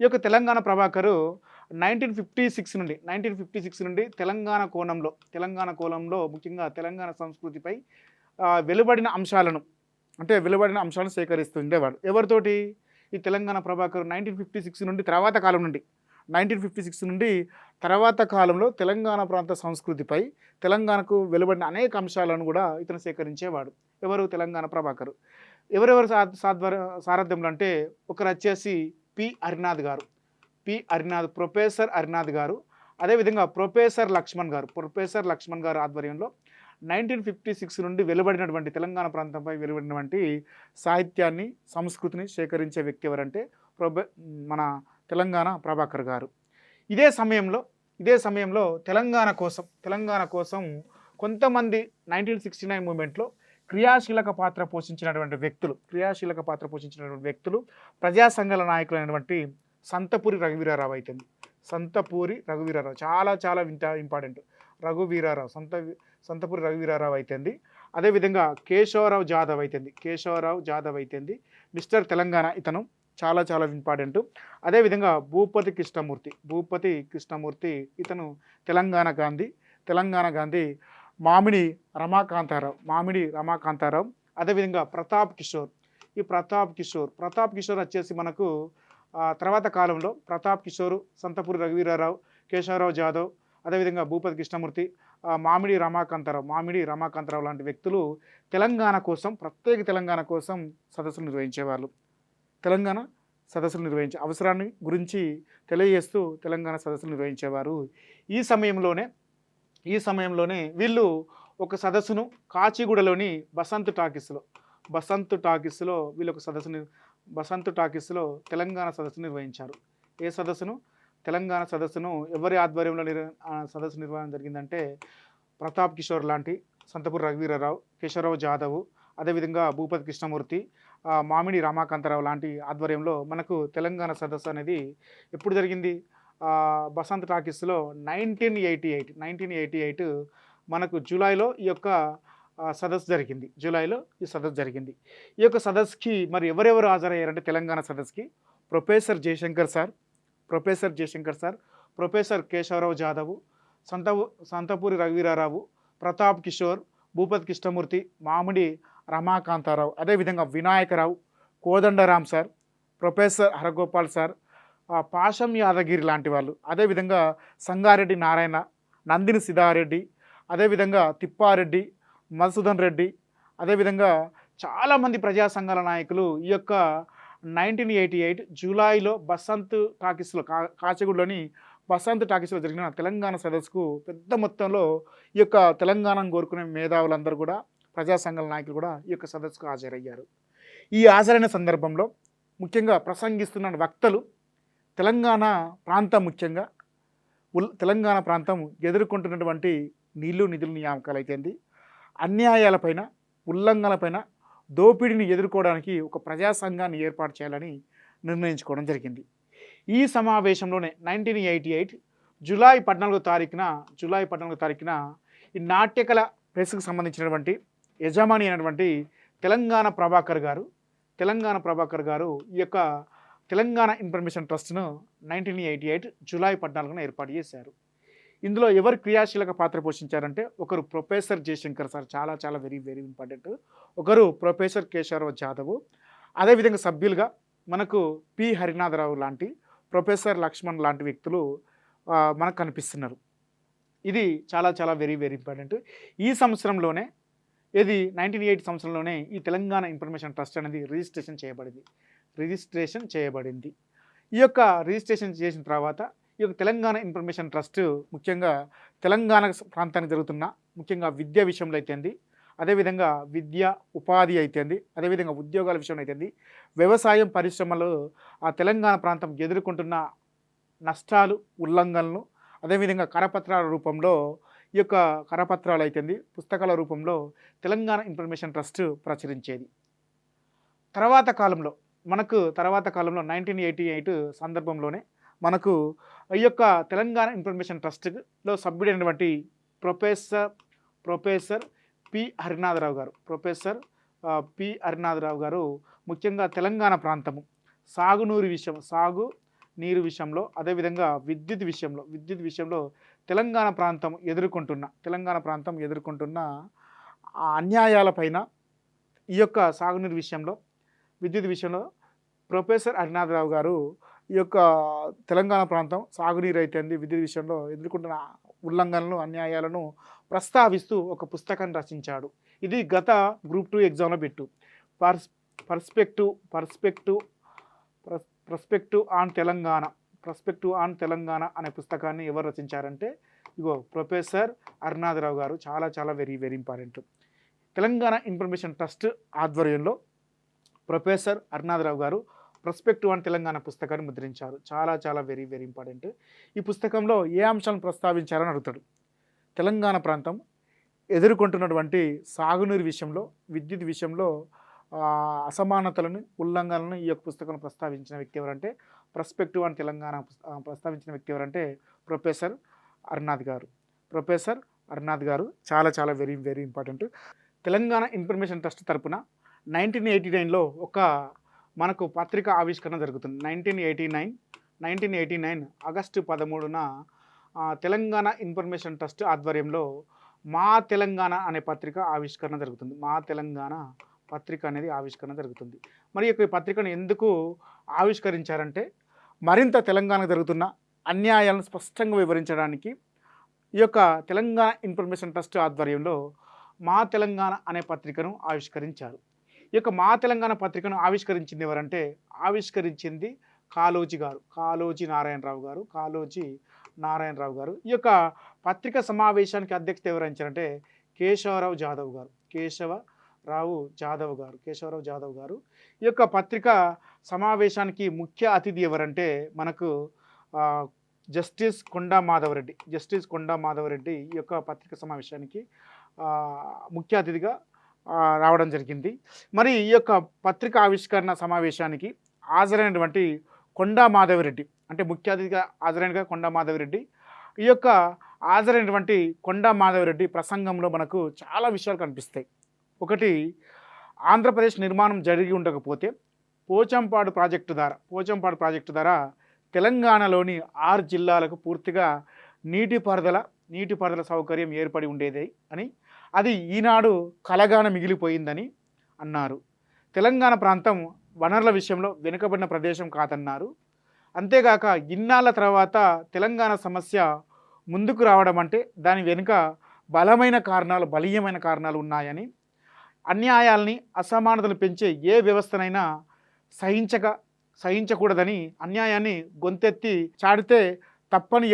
ఈ యొక్క తెలంగాణ ప్రభాకరు 1956 నుండి తెలంగాణ కోణంలో ముఖ్యంగా తెలంగాణ సంస్కృతిపై వెలువడిన అంశాలను సేకరిస్తూ ఉండేవాడు. ఎవరితోటి? ఈ తెలంగాణ ప్రభాకర్ 1956 నుండి తర్వాత కాలంలో తెలంగాణ ప్రాంత సంస్కృతిపై తెలంగాణకు వెలువడిన అనేక అంశాలను కూడా ఇతను సేకరించేవాడు. ఎవరు? తెలంగాణ ప్రభాకర్. ఎవరెవరు సారథ్యంలో అంటే ఒకరు వచ్చేసి ప్రొఫెసర్ హరినాథ్ గారు అదేవిధంగా ప్రొఫెసర్ లక్ష్మణ్ గారు ఆధ్వర్యంలో 1956 నుండి వెలువడినటువంటి తెలంగాణ ప్రాంతంపై వెలువడినటువంటి సాహిత్యాన్ని సంస్కృతిని సేకరించే వ్యక్తి ఎవరంటే మన తెలంగాణ ప్రభాకర్ గారు. ఇదే సమయంలో తెలంగాణ కోసం కొంతమంది 1969 మూమెంట్లో క్రియాశీలక పాత్ర పోషించినటువంటి వ్యక్తులు ప్రజా సంఘాల నాయకులైనటువంటి సంతపూరి రఘువీరారావు చాలా చాలా ఇంపార్టెంట్. సంతపూరి రఘువీరారావు అయితేంది. అదేవిధంగా కేశవరావు జాదవ్ అయితేంది. మిస్టర్ తెలంగాణ ఇతను చాలా చాలా ఇంపార్టెంట్. అదేవిధంగా భూపతి కృష్ణమూర్తి ఇతను తెలంగాణ గాంధీ. మామిడి రమాకాంతారావు అదేవిధంగా ప్రతాప్ కిషోర్ వచ్చేసి మనకు తర్వాత కాలంలో సంతపూరి రఘువీరారావు, కేశవరావు జాదవ్ అదేవిధంగా భూపతి కృష్ణమూర్తి, మామిడి రమాకాంతరావు లాంటి వ్యక్తులు ప్రత్యేక తెలంగాణ కోసం సదస్సులు నిర్వహించేవాళ్ళు. అవసరాన్ని గురించి తెలియజేస్తూ తెలంగాణ సదస్సులు నిర్వహించేవారు. ఈ సమయంలోనే వీళ్ళు ఒక సదస్సును కాచిగూడలోని బసంత్ టాకీస్లో వీళ్ళు ఒక బసంత్ టాకీస్లో తెలంగాణ సదస్సు నిర్వహించారు. తెలంగాణ సదస్సును ఎవరి ఆధ్వర్యంలో సదస్సు నిర్వహణ జరిగిందంటే ప్రతాప్ కిషోర్ లాంటి, సంతపూర్ రఘువీరరావు, కేశవరావు జాదవ్, అదేవిధంగా భూపతి కృష్ణమూర్తి, మామిడి రమాకాంతరావు లాంటి ఆధ్వర్యంలో మనకు తెలంగాణ సదస్సు అనేది ఎప్పుడు జరిగింది? బసంత్ టాకీస్‌లో 1988 మనకు జూలైలో ఈ యొక్క సదస్సు జరిగింది. జూలైలో ఈ సదస్సు జరిగింది. ఈ యొక్క సదస్సుకి మరి ఎవరెవరు హాజరయ్యారంటే తెలంగాణ సదస్సుకి professor Jayashankar sir, professor Keshavarao Jadhav, Santhapuri రఘువీరారావు, ప్రతాప్ కిషోర్, భూపతి కృష్ణమూర్తి, మామిడి రమాకాంతారావు, అదేవిధంగా Vinayakarao, Kodandaram sir, professor Haragopal sir, Pasham Yadagiri లాంటి వాళ్ళు, అదేవిధంగా సంగారెడ్డి నారాయణ, నందిని సిద్ధారెడ్డి, అదేవిధంగా తిప్పారెడ్డి, మధుసూదన్ రెడ్డి, అదేవిధంగా చాలామంది ప్రజా సంఘాల నాయకులు ఈ యొక్క 1988 జూలైలో బసంత్ టాకీస్లో కాచిగూడలోని బసంత్ టాకీస్లో జరిగిన తెలంగాణ సదస్సుకు పెద్ద మొత్తంలో ఈ యొక్క తెలంగాణను కోరుకునే మేధావులందరూ కూడా, ప్రజా సంఘాల నాయకులు కూడా ఈ యొక్క సదస్సుకు హాజరయ్యారు. ఈ హాజరైన సందర్భంలో ముఖ్యంగా ప్రసంగిస్తున్న వక్తలు తెలంగాణ ప్రాంతం, ముఖ్యంగా తెలంగాణ ప్రాంతం ఎదుర్కొంటున్నటువంటి నీళ్లు నిధుల నియామకాలు అయితేంది, అన్యాయాలపైన, ఉల్లంఘనలపైన, దోపిడీని ఎదుర్కోవడానికి ఒక ప్రజా సంఘాన్ని ఏర్పాటు చేయాలని నిర్ణయించుకోవడం జరిగింది. ఈ సమావేశంలోనే 1988 జూలై 14వ తారీఖున ఈ నాట్యకళ ప్రెస్కు సంబంధించినటువంటి యజమాని అయినటువంటి తెలంగాణ ప్రభాకర్ గారు ఈ యొక్క తెలంగాణ ఇన్ఫర్మేషన్ ట్రస్ట్ను 1988 జూలై 14న ఏర్పాటు చేశారు. ఇందులో ఎవరు క్రియాశీలక పాత్ర పోషించారంటే ఒకరు ప్రొఫెసర్ జయశంకర్ సార్, చాలా వెరీ వెరీ ఇంపార్టెంట్. ఒకరు ప్రొఫెసర్ కేశవరావు జాదవ్, అదేవిధంగా సభ్యులుగా మనకు పి హరినాథరావు లాంటి, ప్రొఫెసర్ లక్ష్మణ్ లాంటి వ్యక్తులు మనకు కనిపిస్తున్నారు. ఇది చాలా వెరీ వెరీ ఇంపార్టెంట్. ఈ సంవత్సరంలోనే 1988 సంవత్సరంలోనే ఈ తెలంగాణ ఇన్ఫర్మేషన్ ట్రస్ట్ అనేది రిజిస్ట్రేషన్ చేయబడింది. ఈ యొక్క రిజిస్ట్రేషన్ చేసిన తర్వాత ఈ యొక్క తెలంగాణ ఇన్ఫర్మేషన్ ట్రస్ట్ ముఖ్యంగా తెలంగాణ ప్రాంతానికి జరుగుతున్న ముఖ్యంగా విద్య విషయంలో అయితేంది, అదేవిధంగా విద్య ఉపాధి అయితేంది, అదేవిధంగా ఉద్యోగాల విషయంలో అయితేంది, వ్యవసాయం, పరిశ్రమలు, ఆ తెలంగాణ ప్రాంతం ఎదుర్కొంటున్న నష్టాలు, ఉల్లంఘనలు, అదేవిధంగా కరపత్రాల రూపంలో ఈ యొక్క కరపత్రాలు అయితేంది, పుస్తకాల రూపంలో తెలంగాణ ఇన్ఫర్మేషన్ ట్రస్ట్ ప్రచురించేది. తర్వాత కాలంలో 1988 సందర్భంలోనే మనకు ఈ యొక్క తెలంగాణ ఇన్ఫర్మేషన్ ట్రస్ట్లో సభ్యుడైనటువంటి ప్రొఫెసర్ పి హరినాథరావు గారు ముఖ్యంగా తెలంగాణ ప్రాంతము సాగునీరు విషయంలో, అదేవిధంగా విద్యుత్ విషయంలో తెలంగాణ ప్రాంతం ఎదుర్కొంటున్న అన్యాయాలపైన, ఈ యొక్క సాగునీరు విషయంలో, విద్యుత్ విషయంలో ప్రొఫెసర్ హరినాథరావు గారు ఈ యొక్క తెలంగాణ ప్రాంతం సాగునీరు అయితేంది, విద్యుత్ విషయంలో ఎదుర్కొంటున్న ఉల్లంఘనలు, అన్యాయాలను ప్రస్తావిస్తూ ఒక పుస్తకాన్ని రచించాడు. ఇది గత గ్రూప్ 2 ఎగ్జామ్లో పెట్టు. పర్స్పెక్టివ్ ఆన్ తెలంగాణ అనే పుస్తకాన్ని ఎవరు రచించారంటే ప్రొఫెసర్ హరినాథరావు గారు. చాలా very very important. Telangana information trust ఆధ్వర్యంలో ప్రొఫెసర్ హరినాథరావు గారు పర్స్పెక్టివ్ ఆన్ తెలంగాణ పుస్తకాన్ని ముద్రించారు. చాలా వెరీ వెరీ ఇంపార్టెంట్. ఈ పుస్తకంలో ఏ అంశాలను ప్రస్తావించారని అడుగుతాడు. తెలంగాణ ప్రాంతం ఎదుర్కొంటున్నటువంటి సాగునీరు విషయంలో, విద్యుత్ విషయంలో అసమానతలను, ఉల్లంఘనలను ఈ యొక్క పుస్తకంలో ప్రస్తావించిన వ్యక్తి ఎవరంటే పర్స్పెక్టివ్ ఆన్ తెలంగాణ ప్రస్తావించిన వ్యక్తి ఎవరంటే ప్రొఫెసర్ హరినాథ్ గారు. చాలా very very important. Telangana information trust తరపున 1989లో ఒక మనకు పత్రిక ఆవిష్కరణ జరుగుతుంది. 1989 ఆగస్టు 13న తెలంగాణ ఇన్ఫర్మేషన్ ట్రస్ట్ ఆధ్వర్యంలో మా తెలంగాణ అనే పత్రిక ఆవిష్కరణ జరుగుతుంది. మా తెలంగాణ పత్రిక అనేది ఆవిష్కరణ జరుగుతుంది. మరి ఈ పత్రికను ఎందుకు ఆవిష్కరించారంటే మరింత తెలంగాణకు జరుగుతున్న అన్యాయాలను స్పష్టంగా వివరించడానికి ఈ యొక్క తెలంగాణ ఇన్ఫర్మేషన్ ట్రస్ట్ ఆధ్వర్యంలో మా తెలంగాణ అనే పత్రికను ఆవిష్కరించారు. ఈ యొక్క మా తెలంగాణ పత్రికను ఆవిష్కరించింది కాళోజీ నారాయణరావు గారు. ఈ యొక్క పత్రిక సమావేశానికి అధ్యక్షత ఎవరు వహించారంటే కేశవరావు జాదవ్ గారు. ఈ యొక్క పత్రిక సమావేశానికి ముఖ్య అతిథి ఎవరంటే మనకు జస్టిస్ కొండా మాధవరెడ్డి ఈ యొక్క పత్రికా సమావేశానికి ముఖ్య అతిథిగా రావడం జరిగింది. మరి ఈ యొక్క పత్రికా ఆవిష్కరణ సమావేశానికి హాజరైనటువంటి కొండా మాధవరెడ్డి, అంటే ముఖ్య అతిథిగా హాజరైనగా కొండా మాధవరెడ్డి, ఈ యొక్క హాజరైనటువంటి కొండా మాధవరెడ్డి ప్రసంగంలో మనకు చాలా విషయాలు కనిపిస్తాయి. ఒకటి, ఆంధ్రప్రదేశ్ నిర్మాణం జరిగి ఉండకపోతే పోచంపాడు ప్రాజెక్టు ద్వారా తెలంగాణలోని 6 జిల్లాలకు పూర్తిగా నీటిపారుదల సౌకర్యం ఏర్పడి ఉండేది అని, అది ఈనాడు కలగాన మిగిలిపోయిందని అన్నారు. తెలంగాణ ప్రాంతం వనరుల విషయంలో వెనుకబడిన ప్రదేశం కాదన్నారు. అంతేగాక ఇన్నాళ్ళ తర్వాత తెలంగాణ సమస్య ముందుకు రావడం అంటే దాని వెనుక బలీయమైన కారణాలు ఉన్నాయని, అన్యాయాల్ని అసమానతలు పెంచే ఏ వ్యవస్థనైనా సహించకూడదని, అన్యాయాన్ని గొంతెత్తి చాడితే తప్పని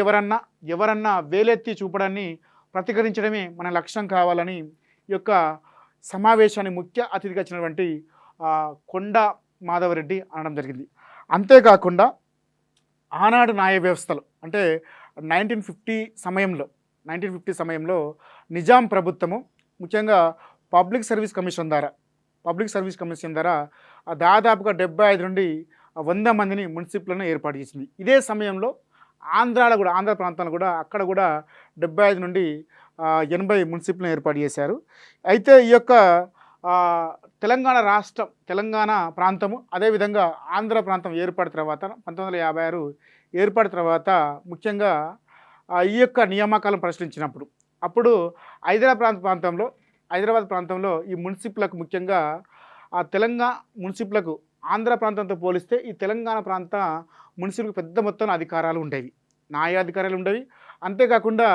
ఎవరన్నా వేలెత్తి చూపడాన్ని ప్రతిఘటించడమే మన లక్ష్యం కావాలని ఈ యొక్క సమావేశాన్ని ముఖ్య అతిథిగా వచ్చినటువంటి కొండా మాధవరెడ్డి అనడం జరిగింది. అంతేకాకుండా ఆనాడు న్యాయ వ్యవస్థలు అంటే 1950 సమయంలో నిజాం ప్రభుత్వము ముఖ్యంగా పబ్లిక్ సర్వీస్ కమిషన్ ద్వారా దాదాపుగా 75 నుండి 100 మందిని మున్సిపల్లను ఏర్పాటు చేసింది. ఇదే సమయంలో ఆంధ్ర ప్రాంతాల్లో కూడా అక్కడ కూడా 75 నుండి 80 మున్సిపల్ని ఏర్పాటు చేశారు. అయితే ఈ యొక్క తెలంగాణ ప్రాంతము అదేవిధంగా ఆంధ్ర ప్రాంతం ఏర్పడిన తర్వాత 1956 ఏర్పడిన తర్వాత ముఖ్యంగా ఈ యొక్క నియామకాలను ప్రశ్నించినప్పుడు అప్పుడు హైదరాబాద్ ప్రాంతంలో ఈ మున్సిపల్లకు ముఖ్యంగా తెలంగాణ మున్సిపల్లకు ఆంధ్ర ప్రాంతంతో పోలిస్తే ఈ తెలంగాణ ప్రాంత మున్సిపల్కి పెద్ద మొత్తంలో అధికారాలు ఉండేవి, న్యాయాధికారాలు ఉండేవి. అంతేకాకుండా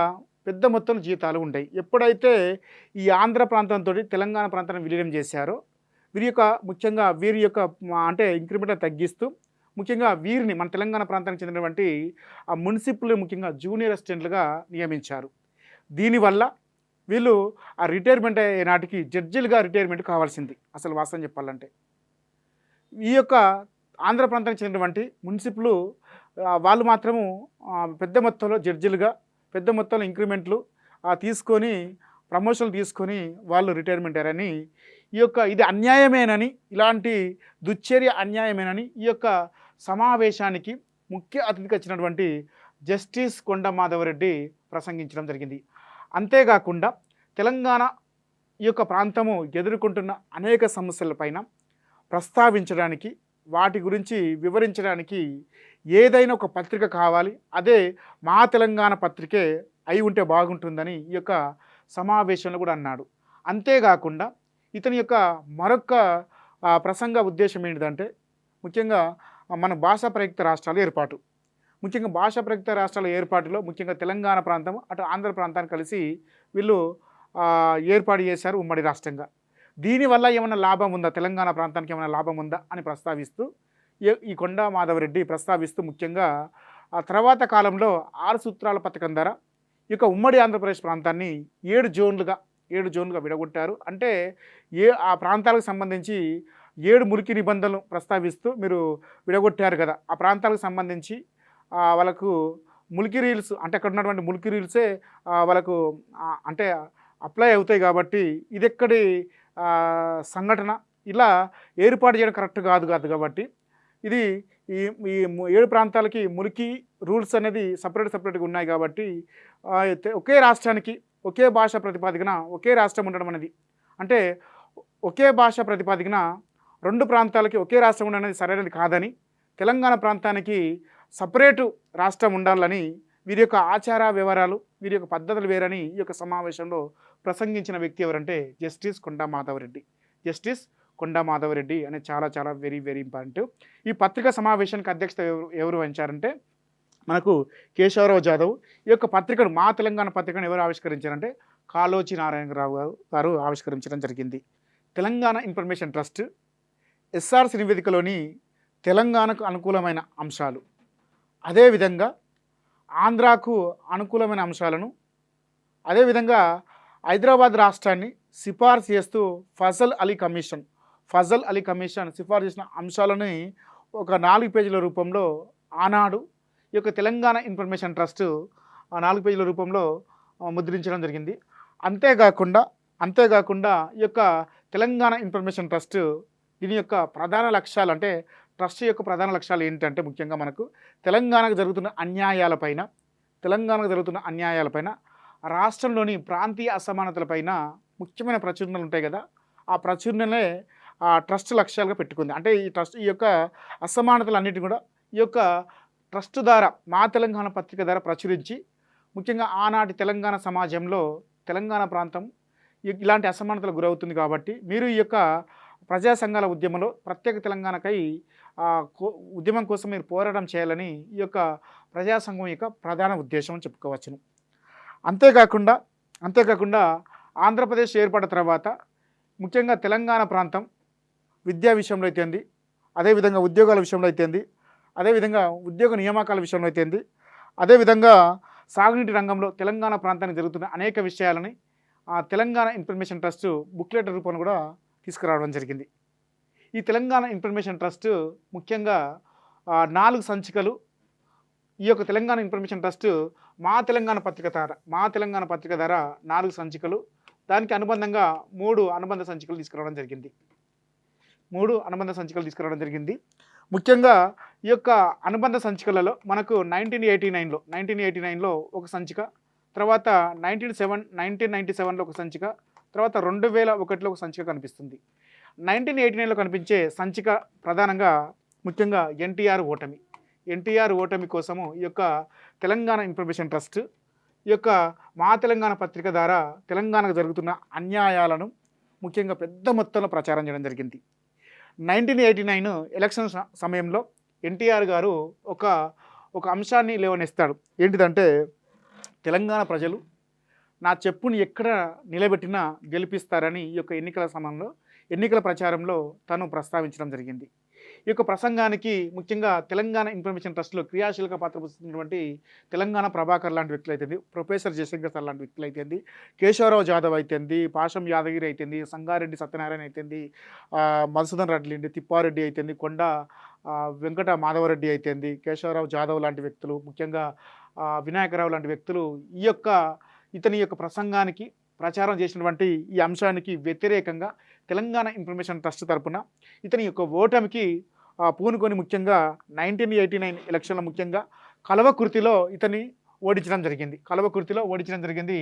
పెద్ద మొత్తంలో జీతాలు ఉండేవి. ఎప్పుడైతే ఈ ఆంధ్ర ప్రాంతంతో తెలంగాణ ప్రాంతాన్ని విలీనం చేశారో వీరి యొక్క అంటే ఇంక్రిమెంట్ తగ్గిస్తూ ముఖ్యంగా వీరిని మన తెలంగాణ ప్రాంతానికి చెందినటువంటి ఆ మున్సిపల్ ముఖ్యంగా జూనియర్ అసిస్టెంట్లుగా నియమించారు. దీనివల్ల వీళ్ళు ఆ రిటైర్మెంట్ అయ్యే నాటికి జడ్జిలుగా రిటైర్మెంట్ కావాల్సింది. అసలు వాస్తవం చెప్పాలంటే ఈ యొక్క ఆంధ్ర ప్రాంతానికి చెందినటువంటి మున్సిపల్ వాళ్ళు మాత్రము పెద్ద మొత్తంలో జడ్జిలుగా పెద్ద మొత్తంలో ఇంక్రిమెంట్లు తీసుకొని ప్రమోషన్లు తీసుకొని వాళ్ళు రిటైర్మెంట్ అయ్యారని, ఇది అన్యాయమేనని, ఇలాంటి దుశ్చర్య అన్యాయమేనని ఈ యొక్క సమావేశానికి ముఖ్య అతిథికి వచ్చినటువంటి జస్టిస్ కొండా మాధవరెడ్డి ప్రసంగించడం జరిగింది. అంతేకాకుండా తెలంగాణ ఈ యొక్క ప్రాంతము ఎదుర్కొంటున్న అనేక సమస్యలపైన ప్రస్తావించడానికి, వాటి గురించి వివరించడానికి ఏదైనా ఒక పత్రిక కావాలి, అదే మా తెలంగాణ పత్రికే అయి ఉంటే బాగుంటుందని ఈ యొక్క సమావేశంలో కూడా అన్నాడు. అంతేకాకుండా ఇతని యొక్క మరొక ప్రసంగ ఉద్దేశం ఏంటిదంటే ముఖ్యంగా మన భాషా ప్రయుక్త రాష్ట్రాల ఏర్పాటులో ముఖ్యంగా తెలంగాణ ప్రాంతం అటు ఆంధ్ర ప్రాంతాన్ని కలిసి వీళ్ళు ఏర్పాటు చేశారు ఉమ్మడి రాష్ట్రంగా. దీనివల్ల ఏమైనా లాభం ఉందా, తెలంగాణ ప్రాంతానికి ఏమైనా లాభం ఉందా అని ప్రస్తావిస్తూ ఈ కొండా మాధవరెడ్డి ప్రస్తావిస్తూ ముఖ్యంగా ఆ తర్వాత కాలంలో 6 సూత్రాల పథకం ద్వారా ఈ యొక్క ఉమ్మడి ఆంధ్రప్రదేశ్ ప్రాంతాన్ని 7 జోన్లుగా విడగొట్టారు. అంటే ఆ ప్రాంతాలకు సంబంధించి 7 మురికి నిబంధనలు ప్రస్తావిస్తూ మీరు విడగొట్టారు కదా, ఆ ప్రాంతాలకు సంబంధించి వాళ్ళకు మురికి రీల్స్ అంటే అక్కడ ఉన్నటువంటి మురికి రీల్సే వాళ్ళకు అంటే అప్లై అవుతాయి. కాబట్టి ఇది ఎక్కడి సంఘటన, ఇలా ఏర్పాటు చేయడం కరెక్ట్ కాదు కాబట్టి ఇది ఈ 7 ప్రాంతాలకి మురికి రూల్స్ అనేది సపరేట్గా ఉన్నాయి. కాబట్టి ఒకే రాష్ట్రానికి ఒకే భాష ప్రతిపాదికన ఒకే రాష్ట్రం ఉండడం అనేది, అంటే ఒకే భాష ప్రతిపాదికన 2 ప్రాంతాలకి ఒకే రాష్ట్రం ఉండడం అనేది సరైనది కాదని, తెలంగాణ ప్రాంతానికి సపరేటు రాష్ట్రం ఉండాలని, వీరి యొక్క ఆచార వ్యవహారాలు వీరి యొక్క పద్ధతులు వేరని ఈ యొక్క సమావేశంలో ప్రసంగించిన వ్యక్తి ఎవరంటే జస్టిస్ కొండా మాధవరెడ్డి అనేది చాలా వెరీ వెరీ ఇంపార్టెంట్. ఈ పత్రికా సమావేశానికి అధ్యక్షత ఎవరు వహించారంటే మనకు కేశవరావు జాదవ్. ఈ యొక్క పత్రికను మా తెలంగాణ పత్రికను ఎవరు ఆవిష్కరించారంటే కాళోజీ నారాయణరావు గారు ఆవిష్కరించడం జరిగింది. తెలంగాణ ఇన్ఫర్మేషన్ ట్రస్ట్ ఎస్ఆర్సి నివేదికలోని తెలంగాణకు అనుకూలమైన అంశాలు, అదేవిధంగా ఆంధ్రాకు అనుకూలమైన అంశాలను, అదేవిధంగా హైదరాబాద్ రాష్ట్రాన్ని సిఫార్సు చేస్తూ ఫజల్ అలీ కమిషన్ సిఫార్సు చేసిన అంశాలని ఒక 4 పేజీల రూపంలో ఆనాడు ఈ యొక్క తెలంగాణ ఇన్ఫర్మేషన్ ట్రస్ట్ 4 పేజీల రూపంలో ముద్రించడం జరిగింది. అంతేకాకుండా అంతేకాకుండా ఈ యొక్క తెలంగాణ ఇన్ఫర్మేషన్ ట్రస్ట్ దీని యొక్క ప్రధాన లక్ష్యాలు అంటే ట్రస్ట్ యొక్క ప్రధాన లక్ష్యాలు ఏంటంటే ముఖ్యంగా మనకు తెలంగాణకు జరుగుతున్న అన్యాయాలపైన రాష్ట్రంలోని ప్రాంతీయ అసమానతలపైన ముఖ్యమైన ప్రచురణలు ఉంటాయి కదా, ఆ ప్రచురణలే ఆ ట్రస్ట్ లక్ష్యాలుగా పెట్టుకుంది. అంటే ఈ యొక్క అసమానతలన్నిటిని కూడా ఈ యొక్క ట్రస్ట్ ద్వారా మా తెలంగాణ పత్రిక ద్వారా ప్రచురించి ముఖ్యంగా ఆనాటి తెలంగాణ సమాజంలో తెలంగాణ ప్రాంతం ఇలాంటి అసమానతలకు గురవుతుంది కాబట్టి మీరు ఈ యొక్క ప్రజా సంఘాల ఉద్యమంలో ప్రత్యేక తెలంగాణకై ఉద్యమం కోసం మీరు పోరాటం చేయాలని ఈ యొక్క ప్రజా సంఘం యొక్క ప్రధాన ఉద్దేశం అని చెప్పుకోవచ్చును. అంతేకాకుండా ఆంధ్రప్రదేశ్ ఏర్పడిన తర్వాత ముఖ్యంగా తెలంగాణ ప్రాంతం విద్యా విషయంలో అయితేంది, అదేవిధంగా ఉద్యోగాల విషయంలో అయితేంది, అదేవిధంగా ఉద్యోగ నియామకాల విషయంలో అయితేంది, అదేవిధంగా సాగునీటి రంగంలో తెలంగాణ ప్రాంతానికి జరుగుతున్న అనేక విషయాలని తెలంగాణ ఇన్ఫర్మేషన్ ట్రస్ట్ బుక్లెట్ రూపంలో కూడా తీసుకురావడం జరిగింది. ఈ తెలంగాణ ఇన్ఫర్మేషన్ ట్రస్ట్ ముఖ్యంగా 4 సంచికలు. ఈ యొక్క తెలంగాణ ఇన్ఫర్మేషన్ ట్రస్ట్ మా తెలంగాణ పత్రిక ద్వారా 4 సంచికలు, దానికి అనుబంధంగా 3 అనుబంధ సంచికలు తీసుకురావడం జరిగింది. ముఖ్యంగా ఈ యొక్క అనుబంధ సంచికలలో మనకు 1989లో ఒక సంచిక, తర్వాత 1997లో ఒక సంచిక, తర్వాత 2001లో ఒక సంచిక కనిపిస్తుంది. 1989లో కనిపించే సంచిక ప్రధానంగా ముఖ్యంగా ఎన్టీఆర్ ఓటమి కోసము ఈ యొక్క తెలంగాణ ఇన్ఫర్మేషన్ ట్రస్ట్ ఈ యొక్క మా తెలంగాణ పత్రిక ద్వారా తెలంగాణకు జరుగుతున్న అన్యాయాలను ముఖ్యంగా పెద్ద మొత్తంలో ప్రచారం చేయడం జరిగింది. 1989 ఎలక్షన్ సమయంలో ఎన్టీఆర్ గారు ఒక అంశాన్ని లేవనెస్తాడు. ఏంటిదంటే తెలంగాణ ప్రజలు నా చెప్పుని ఎక్కడ నిలబెట్టినా గెలిపిస్తారని ఈ యొక్క ఎన్నికల ప్రచారంలో తను ప్రస్తావించడం జరిగింది. ఈ యొక్క ప్రసంగానికి ముఖ్యంగా తెలంగాణ ఇన్ఫర్మేషన్ ట్రస్ట్లో క్రియాశీలక పాత్ర పోషిస్తున్నటువంటి తెలంగాణ ప్రభాకర్ లాంటి వ్యక్తులు అయితేంది, ప్రొఫెసర్ జయశంకర్ సార్ లాంటి వ్యక్తులు అయితేంది, కేశవరావు జాదవ్ అయితేంది, పాషం యాదగిరి అయితేంది, సంగారెడ్డి సత్యనారాయణ అయితేంది, మధుసూదన్ రెడ్డి, తిప్పారెడ్డి అయితేంది, కొండ వెంకట మాధవరెడ్డి అయితేంది, కేశవరావు జాదవ్ లాంటి వ్యక్తులు, ముఖ్యంగా వినాయకరావు లాంటి వ్యక్తులు ఇతని యొక్క ప్రసంగానికి ప్రచారం చేసినటువంటి ఈ అంశానికి వ్యతిరేకంగా తెలంగాణ ఇన్ఫర్మేషన్ ట్రస్ట్ తరపున ఇతని యొక్క ఓటమికి పూనుకొని ముఖ్యంగా 1989 ఎలక్షన్లో ముఖ్యంగా కల్వకుర్తిలో ఇతన్ని ఓడించడం జరిగింది.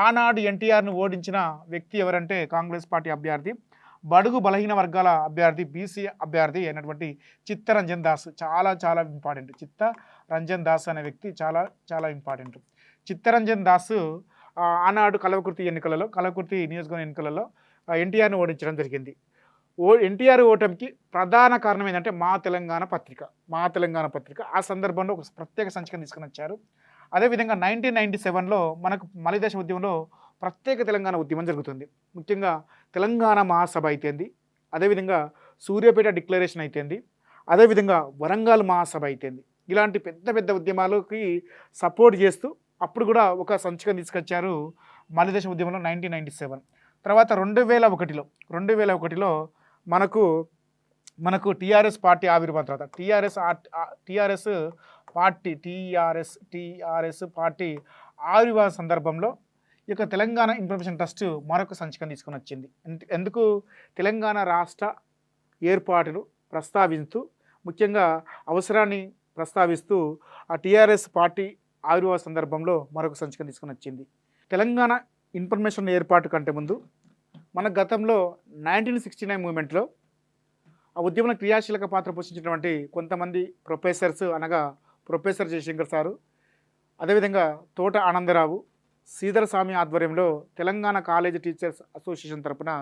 ఆనాడు ఎన్టీఆర్ను ఓడించిన వ్యక్తి ఎవరంటే కాంగ్రెస్ పార్టీ అభ్యర్థి, బడుగు బలహీన వర్గాల అభ్యర్థి, బీసీ అభ్యర్థి అయినటువంటి చిత్తరంజన్ దాస్. చాలా ఇంపార్టెంట్. చిత్తరంజన్ దాస్ అనే వ్యక్తి చాలా ఇంపార్టెంట్. చిత్తరంజన్ దాస్ ఆనాడు కల్వకుర్తి నియోజకవర్గ ఎన్నికలలో ఎన్టీఆర్ను ఓడించడం జరిగింది. ఎన్టీఆర్ ఓటమికి ప్రధాన కారణం ఏంటంటే మా తెలంగాణ పత్రిక ఆ సందర్భంలో ఒక ప్రత్యేక సంచికను తీసుకుని వచ్చారు. అదేవిధంగా 1997లో మనకు మలిదశ ఉద్యమంలో ప్రత్యేక తెలంగాణ ఉద్యమం జరుగుతుంది. ముఖ్యంగా తెలంగాణ మహాసభ అయితేంది, అదేవిధంగా సూర్యాపేట డిక్లరేషన్ అయితేంది, అదేవిధంగా వరంగల్ మహాసభ అయితేంది, ఇలాంటి పెద్ద ఉద్యమాలకి సపోర్ట్ చేస్తూ అప్పుడు కూడా ఒక సంచికను తీసుకొచ్చారు మలిదశ ఉద్యమంలో 1997. తర్వాత 2001లో మనకు టీఆర్ఎస్ పార్టీ ఆవిర్భావం తర్వాత టీఆర్ఎస్ పార్టీ ఆవిర్భావ సందర్భంలో ఈ యొక్క తెలంగాణ ఇన్ఫర్మేషన్ ట్రస్ట్ మరొక సంచికను తీసుకొని వచ్చింది. ఎందుకు? తెలంగాణ రాష్ట్ర ఏర్పాటును ప్రస్తావిస్తూ ముఖ్యంగా అవసరాన్ని ప్రస్తావిస్తూ ఆ టీఆర్ఎస్ పార్టీ ఆవిర్భావ సందర్భంలో మరొక సంచికను తీసుకొని వచ్చింది. తెలంగాణ ఇన్ఫర్మేషన్ ఏర్పాటు కంటే ముందు మన గతంలో 1969 మూమెంట్లో ఆ ఉద్యమంలో క్రియాశీలక పాత్ర పోషించినటువంటి కొంతమంది ప్రొఫెసర్స్, అనగా ప్రొఫెసర్ జయశంకర్ సారు, అదేవిధంగా తోట ఆనందరావు, శ్రీధర స్వామి ఆధ్వర్యంలో తెలంగాణ కాలేజ్ టీచర్స్ అసోసియేషన్ తరపున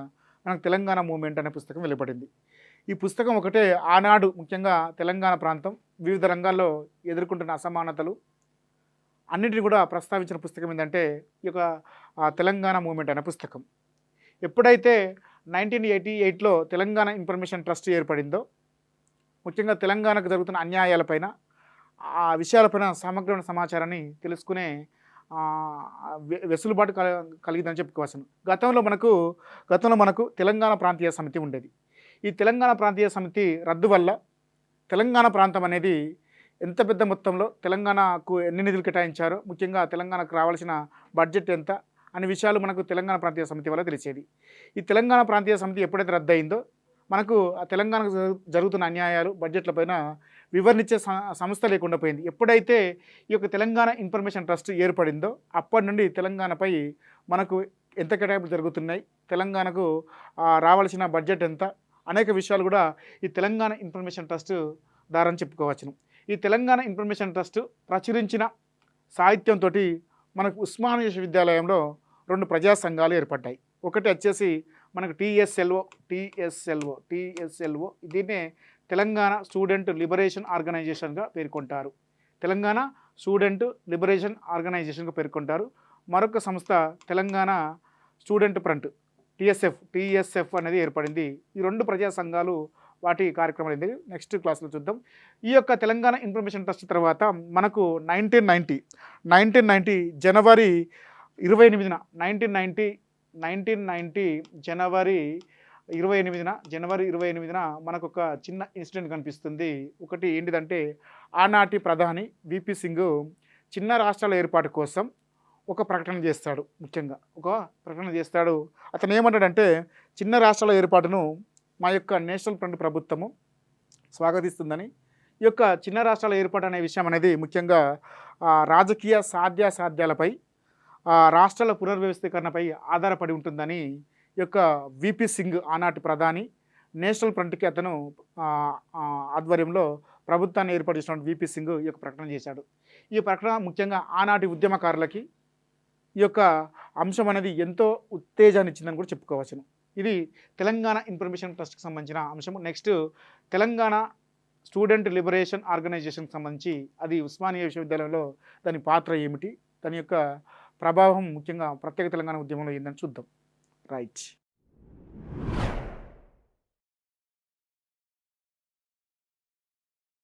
మనకు తెలంగాణ మూమెంట్ అనే పుస్తకం వెలువడింది. ఈ పుస్తకం ఒకటే ఆనాడు ముఖ్యంగా తెలంగాణ ప్రాంతం వివిధ రంగాల్లో ఎదుర్కొంటున్న అసమానతలు అన్నింటినీ కూడా ప్రస్తావించిన పుస్తకం ఏంటంటే ఈ యొక్క తెలంగాణ మూమెంట్ అనే పుస్తకం. ఎప్పుడైతే 1988లో తెలంగాణ ఇన్ఫర్మేషన్ ట్రస్ట్ ఏర్పడిందో ముఖ్యంగా తెలంగాణకు జరుగుతున్న అన్యాయాలపైన ఆ విషయాలపైన సమగ్రమైన సమాచారాన్ని తెలుసుకునే వెసులుబాటు కలిగిందని చెప్పుకోవచ్చు. గతంలో మనకు తెలంగాణ ప్రాంతీయ సమితి ఉండేది. ఈ తెలంగాణ ప్రాంతీయ సమితి రద్దు వల్ల తెలంగాణ ప్రాంతం అనేది ఎంత పెద్ద మొత్తంలో తెలంగాణకు ఎన్ని నిధులు కేటాయించారో, ముఖ్యంగా తెలంగాణకు రావాల్సిన బడ్జెట్ ఎంత అనే విషయాలు మనకు తెలంగాణ ప్రాంతీయ సమితి వల్ల తెలిసేది. ఈ తెలంగాణ ప్రాంతీయ సమితి ఎప్పుడైతే రద్దయిందో మనకు ఆ తెలంగాణకు జరుగుతున్న అన్యాయాలు బడ్జెట్ల పైన వివరణించే సంస్థ లేకుండా పోయింది. ఎప్పుడైతే ఈ యొక్క తెలంగాణ ఇన్ఫర్మేషన్ ట్రస్ట్ ఏర్పడిందో అప్పటి నుండి తెలంగాణపై మనకు ఎంత కేటాయింపులు జరుగుతున్నాయి, తెలంగాణకు రావాల్సిన బడ్జెట్ ఎంత అనేక విషయాలు కూడా ఈ తెలంగాణ ఇన్ఫర్మేషన్ ట్రస్ట్ ద్వారా చెప్పుకోవచ్చును. ఈ తెలంగాణ ఇన్ఫర్మేషన్ ట్రస్ట్ ప్రచురించిన సాహిత్యంతో మనకు ఉస్మానియా విశ్వవిద్యాలయంలో 2 ప్రజా సంఘాలు ఏర్పడ్డాయి. ఒకటి వచ్చేసి మనకు టీఎస్ఎల్ఓ దీన్నే తెలంగాణ స్టూడెంట్ లిబరేషన్ ఆర్గనైజేషన్గా పేర్కొంటారు. తెలంగాణ స్టూడెంట్ లిబరేషన్ ఆర్గనైజేషన్గా పేర్కొంటారు. మరొక సంస్థ తెలంగాణ స్టూడెంట్ ఫ్రంట్ టీఎస్ఎఫ్ అనేది ఏర్పడింది. ఈ 2 ప్రజా సంఘాలు వాటి కార్యక్రమం అనేది నెక్స్ట్ క్లాస్లో చూద్దాం. ఈ యొక్క తెలంగాణ ఇన్ఫర్మేషన్ ట్రస్ట్ తర్వాత మనకు 1990 జనవరి 28న 1990 జనవరి 28న మనకు ఒక చిన్న ఇన్సిడెంట్ కనిపిస్తుంది. ఒకటి ఏంటిదంటే ఆనాటి ప్రధాని విపి సింగ్ చిన్న రాష్ట్రాల ఏర్పాటు కోసం ఒక ప్రకటన చేస్తాడు. ముఖ్యంగా ఒక ప్రకటన చేస్తాడు. అతను ఏమంటాడంటే చిన్న రాష్ట్రాల ఏర్పాటును మా యొక్క నేషనల్ ఫ్రంట్ ప్రభుత్వము స్వాగతిస్తుందని, ఈ యొక్క చిన్న రాష్ట్రాల ఏర్పాటు అనే విషయం అనేది ముఖ్యంగా రాజకీయ సాధ్యాసాధ్యాలపై రాష్ట్రాల పునర్వ్యవస్థీకరణపై ఆధారపడి ఉంటుందని ఈ యొక్క విపి సింగ్ ఆనాటి ప్రధాని నేషనల్ ఫ్రంట్కి అతను ఆధ్వర్యంలో ప్రభుత్వాన్ని ఏర్పాటు చేసిన విపి సింగ్ ఈ యొక్క ప్రకటన చేశాడు. ఈ ప్రకటన ముఖ్యంగా ఆనాటి ఉద్యమకారులకి ఈ యొక్క అంశం అనేది ఎంతో ఉత్తేజాన్ని ఇచ్చిందని కూడా చెప్పుకోవచ్చును. ఇది తెలంగాణ ఇన్ఫర్మేషన్ ట్రస్ట్కి సంబంధించిన అంశం. నెక్స్ట్ తెలంగాణ స్టూడెంట్ లిబరేషన్ ఆర్గనైజేషన్కి సంబంధించి అది ఉస్మానియా విశ్వవిద్యాలయంలో దాని పాత్ర ఏమిటి, దాని యొక్క ప్రభావం ముఖ్యంగా ప్రత్యేక తెలంగాణ ఉద్యమంలో ఏందని చూద్దాం. రైట్.